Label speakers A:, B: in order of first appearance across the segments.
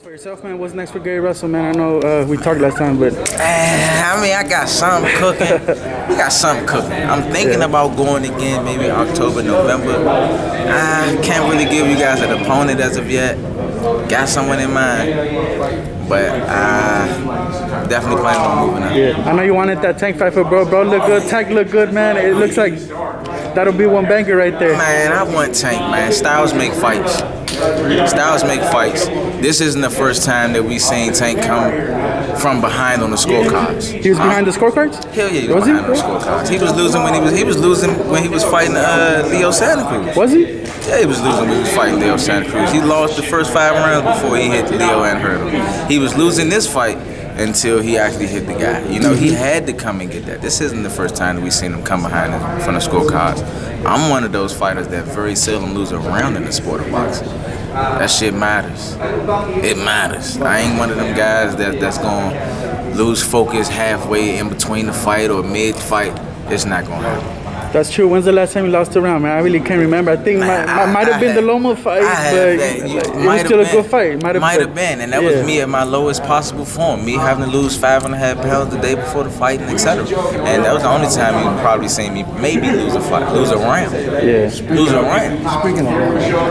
A: For yourself, man, what's next for Gary Russell, man? I know we talked last time, but
B: I got something cooking. I'm thinking about going again, maybe October, November. I can't really give you guys an opponent as of yet. Got someone in mind, but definitely planning on moving up.
A: Yeah, I know you wanted that Tank fight for bro. Bro, look good. Tank look good, man. It looks like that'll be one banker right there.
B: Man, I want Tank, man. Styles make fights. Styles make fights. This isn't the first time that we seen Tank come from behind on the scorecards.
A: He was behind the scorecards?
B: Hell yeah, he was behind on the scorecards. He was losing when he was fighting Leo Santa Cruz.
A: Was he?
B: Yeah, he was losing when he was fighting Leo Santa Cruz. He lost the first 5 rounds before he hit Leo and hurt him. He was losing this fight until he actually hit the guy. You know, he had to come and get that. This isn't the first time that we've seen him come behind him from the scorecards. I'm one of those fighters that very seldom lose a round in the sport of boxing. That shit matters. It matters. I ain't one of them guys that's gonna lose focus halfway in between the fight or mid-fight. It's not gonna happen.
A: That's true. When's the last time you lost a round, man? I really can't remember. I think might have been the Loma fight, but it was still a good fight. Might have been,
B: and that was me at my lowest possible form. Me having to lose 5.5 pounds the day before the fight, and etc. And that was the only time you probably seen me maybe lose a round.
A: Yeah,
B: Lose a round.
C: Speaking of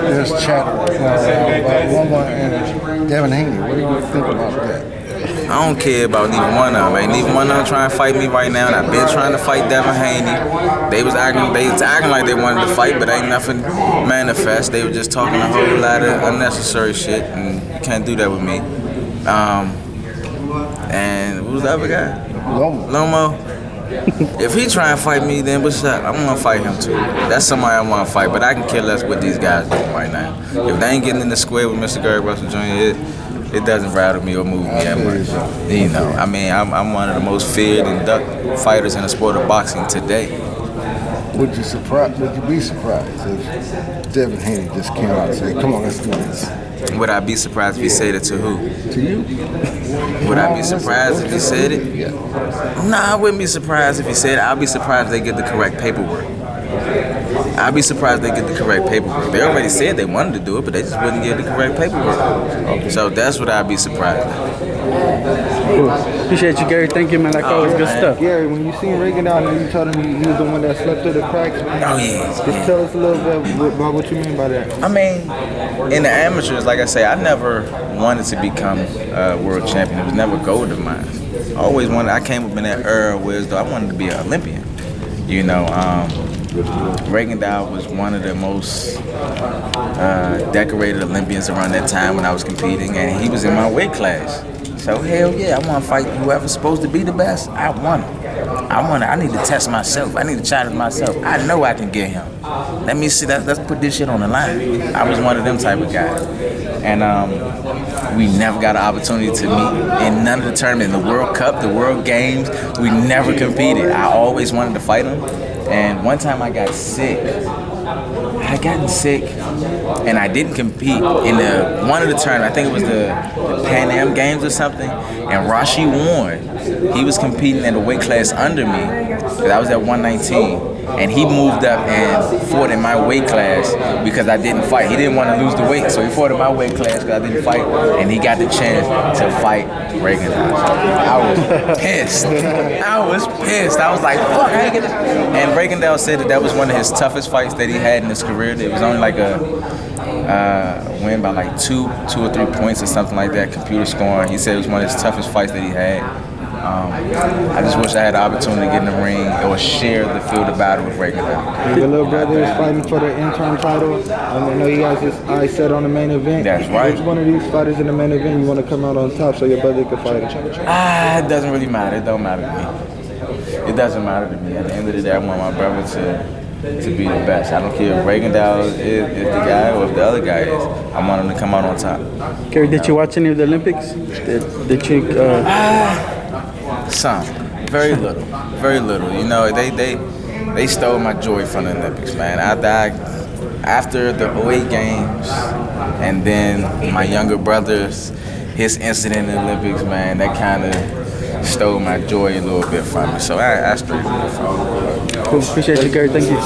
C: there's chatter about Loma and Devin Haney. What do you think about that?
B: I don't care about neither one of them. Ain't neither one of them trying to fight me right now, and I've been trying to fight Devin Haney. They was acting like they wanted to fight, but ain't nothing manifest. They were just talking a whole lot of unnecessary shit, and you can't do that with me. And who's the other guy? Loma. If he try and fight me, then what's up? I'm gonna fight him too. That's somebody I want to fight, but I can care less what these guys do right now. If they ain't getting in the square with Mr. Gary Russell Jr., it doesn't rattle me or move me that much. You know, I mean, I'm one of the most feared and ducked fighters in the sport of boxing today.
C: Would you be surprised if Devin Haney just came out and said, "Come on, let's do this"?
B: Would I be surprised if he said it to who?
C: To you?
B: Would I be surprised if he said it?
C: Yeah.
B: Nah, I wouldn't be surprised if he said it. I'd be surprised if they get the correct paperwork. I'd be surprised they get the correct paperwork. They already said they wanted to do it, but they just wouldn't get the correct paperwork. Okay. So that's what I'd be surprised at.
A: Cool. Appreciate you, Gary. Thank you, man. Like always, good stuff.
C: Gary, when you seen Rigondeaux and you told him he was the one that slept through the cracks,
B: oh yeah.
C: Just tell us a little bit about what you mean by that.
B: I mean, in the amateurs, like I say, I never wanted to become a world champion. It was never a goal of mine. I always wanted. I came up in that era where I wanted to be an Olympian. You know, Rigondeaux was one of the most decorated Olympians around that time when I was competing, and he was in my weight class. So hell yeah, I want to fight whoever's supposed to be the best. I want it. I need to test myself. I need to challenge myself. I know I can get him. Let me see. Let's put this shit on the line. I was one of them type of guys, and we never got an opportunity to meet in none of the tournaments, in the World Cup, the World Games. We never competed. I always wanted to fight him, and one time I got sick. I had gotten sick, and I didn't compete in one of the tournaments. I think it was the Pan Am Games or something. And Rashi Warren, he was competing in the weight class under me, because I was at 119. And he moved up and fought in my weight class because I didn't fight. He didn't want to lose the weight, so he fought in my weight class because I didn't fight, and he got the chance to fight Rigondeaux. I was pissed. I was like, fuck, I ain't get this. And Rigondeaux said that was one of his toughest fights that he had in his career. It was only like a win by like two or 3 points or something like that, computer scoring. He said it was one of his toughest fights that he had. I just wish I had the opportunity to get in the ring or share the field of battle with Rigondeaux.
C: Your little brother is fighting for the interim title. I know you guys just eyes set on the main event.
B: That's right.
C: Which one of these fighters in the main event you want to come out on top so your brother can fight him?
B: It doesn't really matter. It don't matter to me. It doesn't matter to me. At the end of the day, I want my brother to be the best. I don't care if Rigondeaux is the guy or if the other guy is. I want him to come out on top.
A: Gary, did you watch any of the Olympics? Did you?
B: Some, very little. You know, they stole my joy from the Olympics, man. After the 08 games, and then my younger brother's his incident in the Olympics, man, that kind of stole my joy a little bit from me. So I straight away from it.
A: Cool. Appreciate you, Gary. Thank you.